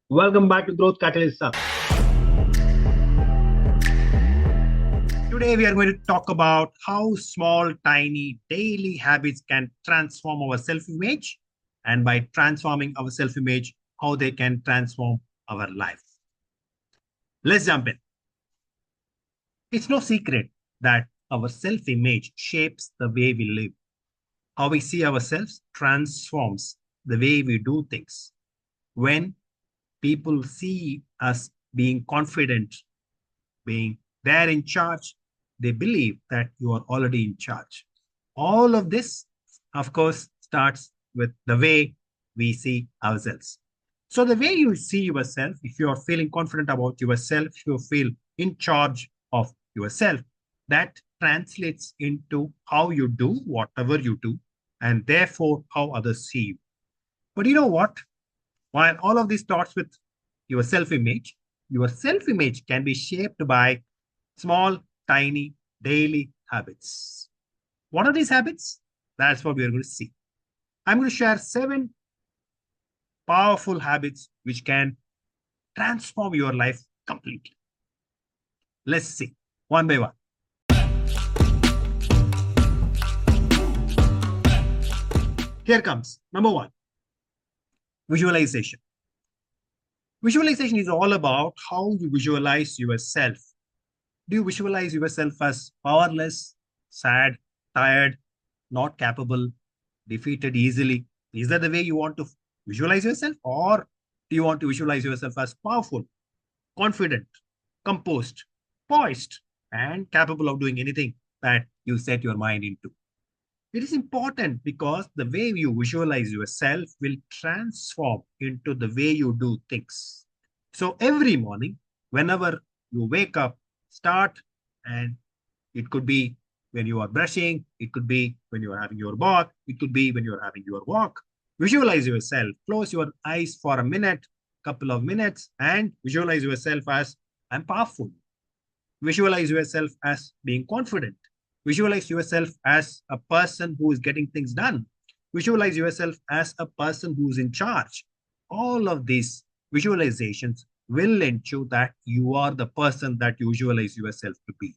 Welcome back to Growth Catalyst Sub. Today we are going to talk about how small, tiny, daily habits can transform our self-image, and by transforming our self-image, how they can transform our life. Let's jump in. It's no secret that our self-image shapes the way we live. How we see ourselves transforms the way we do things. When people see us being confident, being there in charge, they believe that you are already in charge. All of this, of course, starts with the way we see ourselves. So, the way you see yourself, if you are feeling confident about yourself, you feel in charge of yourself, that translates into how you do whatever you do, and therefore how others see you. But you know what? While all of this starts with your self image can be shaped by small, tiny, daily habits. What are these habits? That's what we are going to see. I'm going to share 7 powerful habits which can transform your life completely. Let's see one by one. Here comes number 1, visualization. Visualization is all about how you visualize yourself. Do you visualize yourself as powerless, sad, tired, not capable, defeated easily? Is that the way you want to visualize yourself? Or do you want to visualize yourself as powerful, confident, composed, poised, and capable of doing anything that you set your mind into? It is important because the way you visualize yourself will transform into the way you do things. So every morning, whenever you wake up, start, and it could be when you are brushing, it could be when you are having your bath, it could be when you are having your walk. Visualize yourself, close your eyes for a minute, couple of minutes, and visualize yourself as I'm powerful. Visualize yourself as being confident. Visualize yourself as a person who is getting things done. Visualize yourself as a person who's in charge. All of these visualizations will ensure that you are the person that you visualize yourself to be.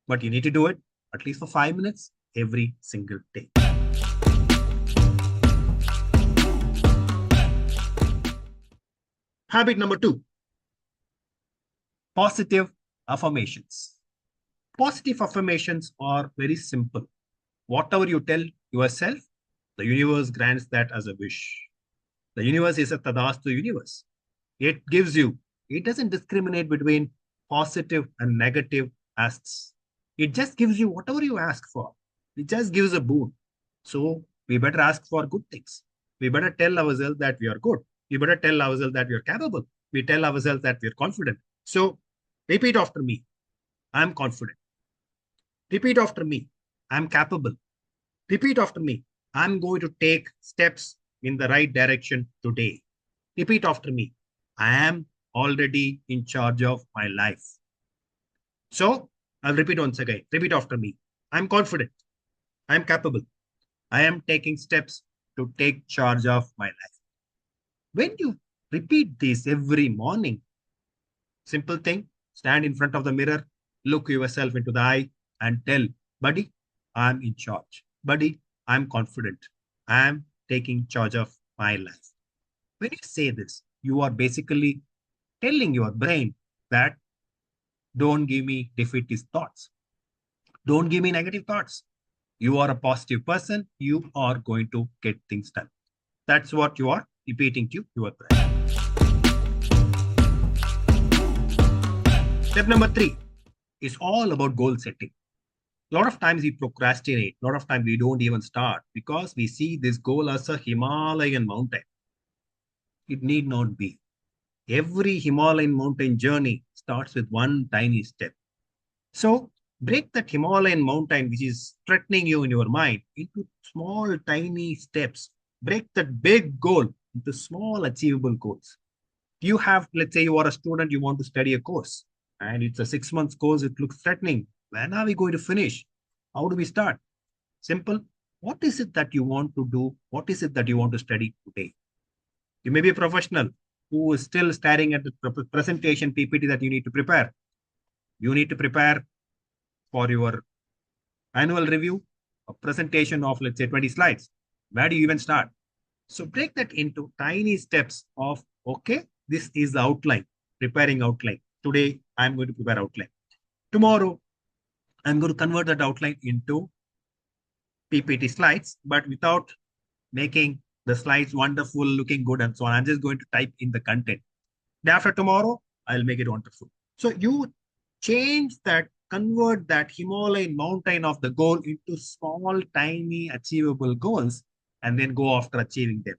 But you need to do it at least for 5 minutes every single day. Habit number 2, positive affirmations. Positive affirmations are very simple. Whatever you tell yourself, the universe grants that as a wish. The universe is a tadastu universe. It gives you, it doesn't discriminate between positive and negative asks. It just gives you whatever you ask for. It just gives a boon. So we better ask for good things. We better tell ourselves that we are good. We better tell ourselves that we are capable. We tell ourselves that we are confident. So repeat after me. I'm confident. Repeat after me. I'm capable. Repeat after me. I'm going to take steps in the right direction today. Repeat after me. I am already in charge of my life. So I'll repeat once again. Repeat after me. I'm confident. I'm capable. I am taking steps to take charge of my life. When you repeat this every morning, simple thing, stand in front of the mirror, look yourself into the eye and tell, buddy, I'm in charge. Buddy, I'm confident. I'm taking charge of my life. When you say this, you are basically telling your brain that don't give me defeatist thoughts. Don't give me negative thoughts. You are a positive person. You are going to get things done. That's what you are repeating to your brain. Step number 3 is all about goal setting. A lot of times we procrastinate. A lot of times we don't even start because we see this goal as a Himalayan mountain. It need not be. Every Himalayan mountain journey starts with one tiny step. So break that Himalayan mountain, which is threatening you in your mind, into small, tiny steps. Break that big goal into small, achievable goals. You have, let's say you are a student, you want to study a course, and it's a 6 months course, it looks threatening. When are we going to finish? How do we start? Simple. What is it that you want to do? What is it that you want to study today? You may be a professional. who is still staring at the presentation PPT that you need to prepare. You need to prepare for your annual review, a presentation of, let's say, 20 slides. Where do you even start? So break that into tiny steps of, okay, this is the outline, preparing outline. Today, I'm going to prepare outline. Tomorrow, I'm going to convert that outline into PPT slides, but without making the slides wonderful, looking good, and so on. I'm just going to type in the content. Day after tomorrow, I'll make it wonderful. So you change that, convert that Himalayan mountain of the goal into small, tiny, achievable goals, and then go after achieving them.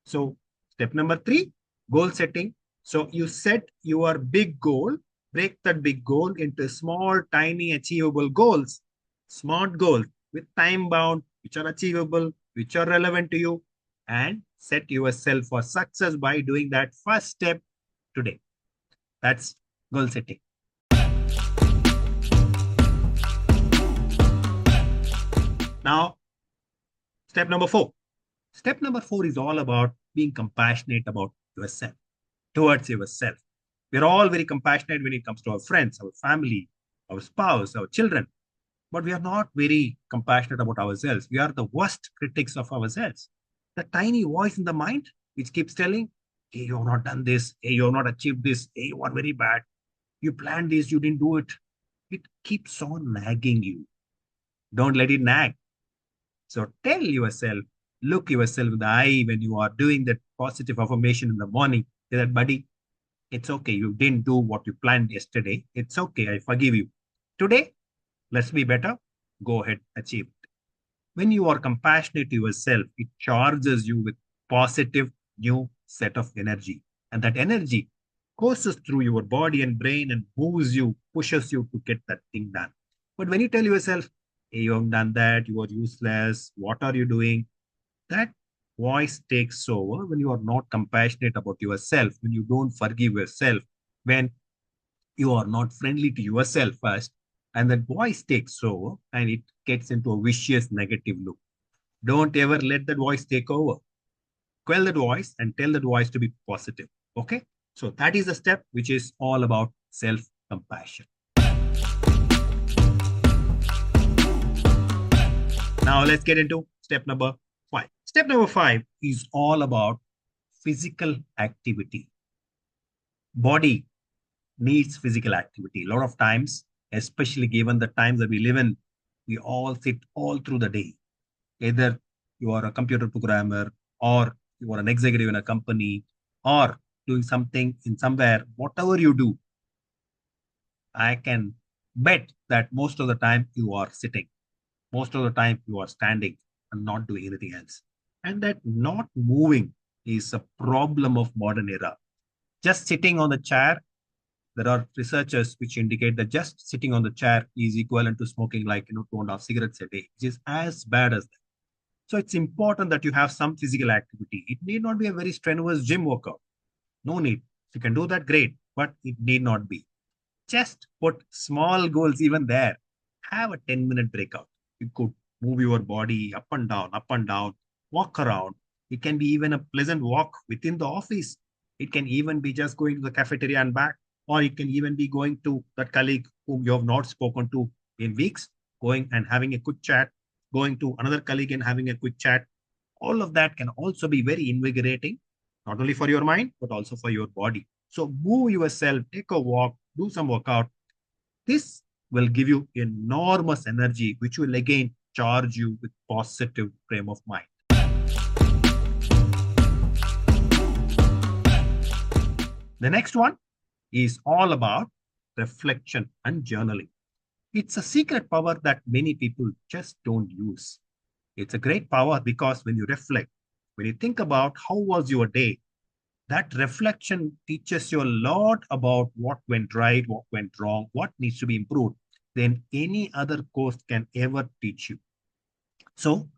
So step number 3, goal setting. So you set your big goal, break that big goal into small, tiny, achievable goals, smart goals with time bound, which are achievable, which are relevant to you, and set yourself for success by doing that first step today. That's goal setting. Now, step number 4. Step number 4 is all about being compassionate about yourself, towards yourself. We're all very compassionate when it comes to our friends, our family, our spouse, our children, but we are not very compassionate about ourselves. We are the worst critics of ourselves. The tiny voice in the mind which keeps telling, hey, you have not done this. Hey, you have not achieved this. Hey, you are very bad. You planned this, you didn't do it. It keeps on nagging you. Don't let it nag. So tell yourself, look yourself in the eye when you are doing that positive affirmation in the morning. Say that, buddy, it's okay. You didn't do what you planned yesterday. It's okay. I forgive you. Today, let's be better. Go ahead, achieve it. When you are compassionate to yourself, it charges you with positive new set of energy. And that energy courses through your body and brain and moves you, pushes you to get that thing done. But when you tell yourself, hey, you haven't done that, you are useless, what are you doing? That voice takes over when you are not compassionate about yourself, when you don't forgive yourself, when you are not friendly to yourself first, and that voice takes over and it gets into a vicious negative loop. Don't ever let that voice take over. Quell that voice and tell that voice to be positive. Okay? So that is the step which is all about self-compassion. Now let's get into step number 5. Step number 5 is all about physical activity. Body needs physical activity. A lot of times, especially given the times that we live in, we all sit all through the day. Either you are a computer programmer, or you are an executive in a company, or doing something in somewhere, whatever you do, I can bet that most of the time you are sitting. Most of the time you are standing and not doing anything else. And that not moving is a problem of modern era. Just sitting on the chair, there are researchers which indicate that just sitting on the chair is equivalent to smoking like 2.5 cigarettes a day, which is as bad as that. So it's important that you have some physical activity. It need not be a very strenuous gym workout. No need. If you can do that, great, but it need not be. Just put small goals even there. Have a 10-minute breakout. You could move your body up and down, walk around. It can be even a pleasant walk within the office. It can even be just going to the cafeteria and back, or it can even be going to that colleague whom you have not spoken to in weeks, going and having a quick chat, going to another colleague and having a quick chat. All of that can also be very invigorating, not only for your mind, but also for your body. So move yourself, take a walk, do some workout. This will give you enormous energy, which will again charge you with positive frame of mind. The next one is all about reflection and journaling. It's a secret power that many people just don't use. It's a great power because when you reflect, when you think about how was your day, that reflection teaches you a lot about what went right, what went wrong, what needs to be improved than any other course can ever teach you. So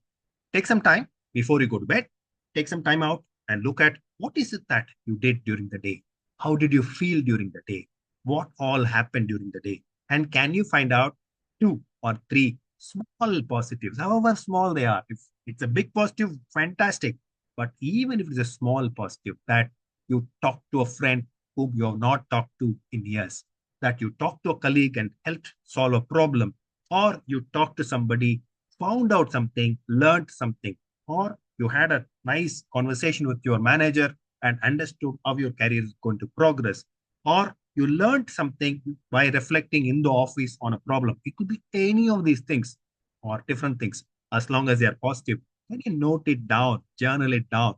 take some time before you go to bed, take some time out and look at what is it that you did during the day? How did you feel during the day? What all happened during the day? And can you find out 2 or 3 small positives, however small they are? If it's a big positive, fantastic. But even if it's a small positive that you talk to a friend whom you have not talked to in years, that you talk to a colleague and helped solve a problem, or you talk to somebody, found out something, learned something, or you had a nice conversation with your manager and understood how your career is going to progress, or you learned something by reflecting in the office on a problem. It could be any of these things or different things, as long as they are positive. When you note it down, journal it down,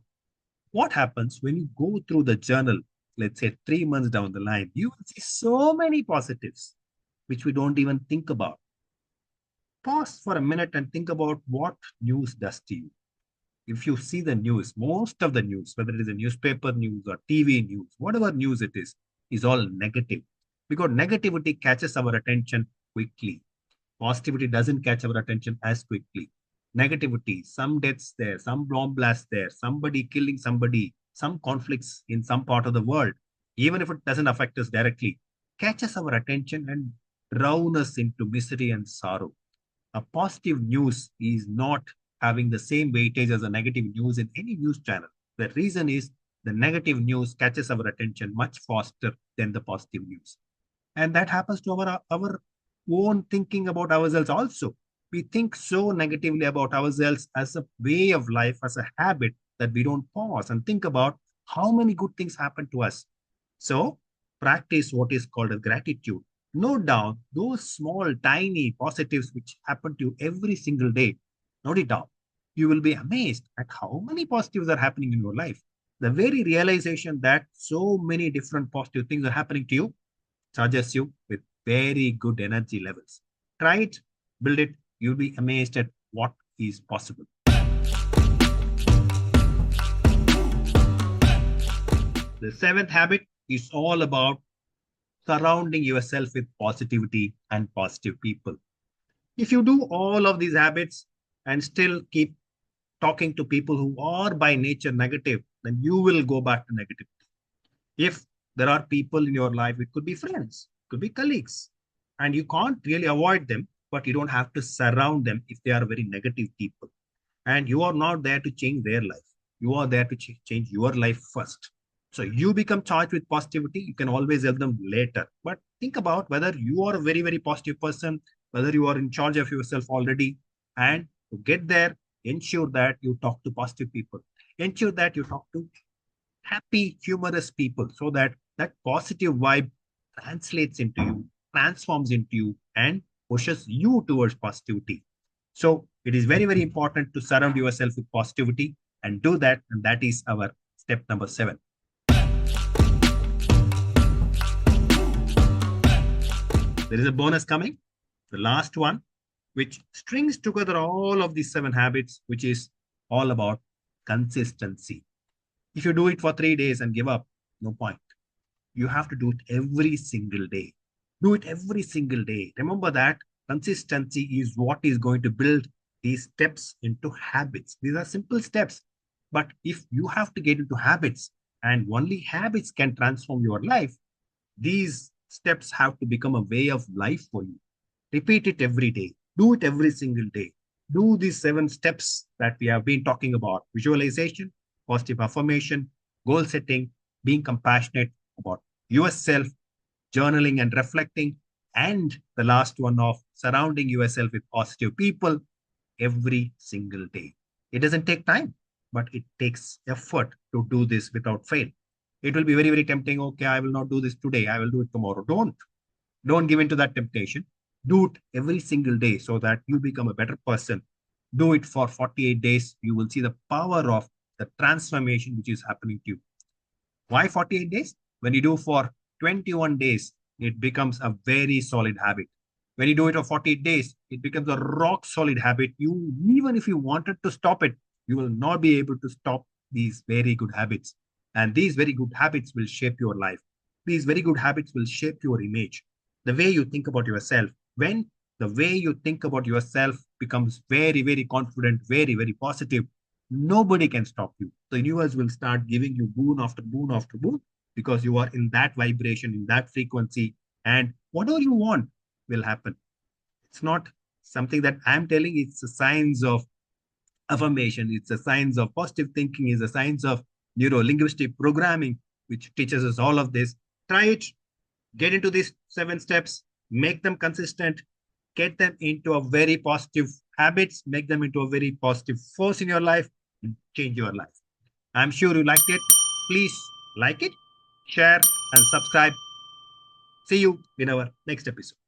what happens when you go through the journal, let's say 3 months down the line, you will see so many positives, which we don't even think about. Pause for a minute and think about what news does to you. If you see the news, most of the news, whether it is a newspaper news or TV news, whatever news it is all negative. Because negativity catches our attention quickly. Positivity doesn't catch our attention as quickly. Negativity, some deaths there, some bomb blasts there, somebody killing somebody, some conflicts in some part of the world, even if it doesn't affect us directly, catches our attention and drown us into misery and sorrow. A positive news is not having the same weightage as a negative news in any news channel. The reason is the negative news catches our attention much faster than the positive news. And that happens to our own thinking about ourselves also. We think so negatively about ourselves as a way of life, as a habit, that we don't pause and think about how many good things happen to us. So practice what is called a gratitude. Note down those small, tiny positives which happen to you every single day. Note it down. You will be amazed at how many positives are happening in your life. The very realization that so many different positive things are happening to you charges you with very good energy levels. Try it, build it. You'll be amazed at what is possible. The seventh habit is all about surrounding yourself with positivity and positive people. If you do all of these habits and still keep talking to people who are by nature negative, then you will go back to negativity. If there are people in your life, it could be friends, it could be colleagues, and you can't really avoid them, but you don't have to surround them if they are very negative people. And you are not there to change their life. You are there to change your life first. So you become charged with positivity. You can always help them later. But think about whether you are a very, very positive person, whether you are in charge of yourself already. And to get there, ensure that you talk to positive people. Ensure that you talk to happy, humorous people so that that positive vibe translates into you, transforms into you, and pushes you towards positivity. So it is very, very important to surround yourself with positivity and do that. And that is our step number 7. There is a bonus coming, the last one, which strings together all of these 7 habits, which is all about consistency. If you do it for 3 days and give up, no point. You have to do it every single day. Do it every single day. Remember that consistency is what is going to build these steps into habits. These are simple steps. But if you have to get into habits and only habits can transform your life, these steps have to become a way of life for you. Repeat it every day. Do it every single day. Do these 7 steps that we have been talking about: visualization, positive affirmation, goal setting, being compassionate about yourself, journaling and reflecting, and the last one of surrounding yourself with positive people every single day. It doesn't take time, but it takes effort to do this without fail. It will be very, very tempting. Okay, I will not do this today. I will do it tomorrow. Don't give in to that temptation. Do it every single day so that you become a better person. Do it for 48 days. You will see the power of the transformation which is happening to you. Why 48 days? When you do for 21 days, it becomes a very solid habit. When you do it for 48 days, it becomes a rock solid habit. You, even if you wanted to stop it, you will not be able to stop these very good habits. And these very good habits will shape your life. These very good habits will shape your image. The way you think about yourself. When the way you think about yourself becomes very, very confident, very, very positive, nobody can stop you. The universe will start giving you boon after boon after boon because you are in that vibration, in that frequency, and whatever you want will happen. It's not something that I'm telling, it's a science of affirmation, it's a science of positive thinking, it's a science of neuro linguistic programming. which teaches us all of this. Try it. Get into these 7 steps, make them consistent, get them into a very positive habits, make them into a very positive force in your life, and change your life. I'm sure you liked it. Please like it, share, and subscribe. See you in our next episode.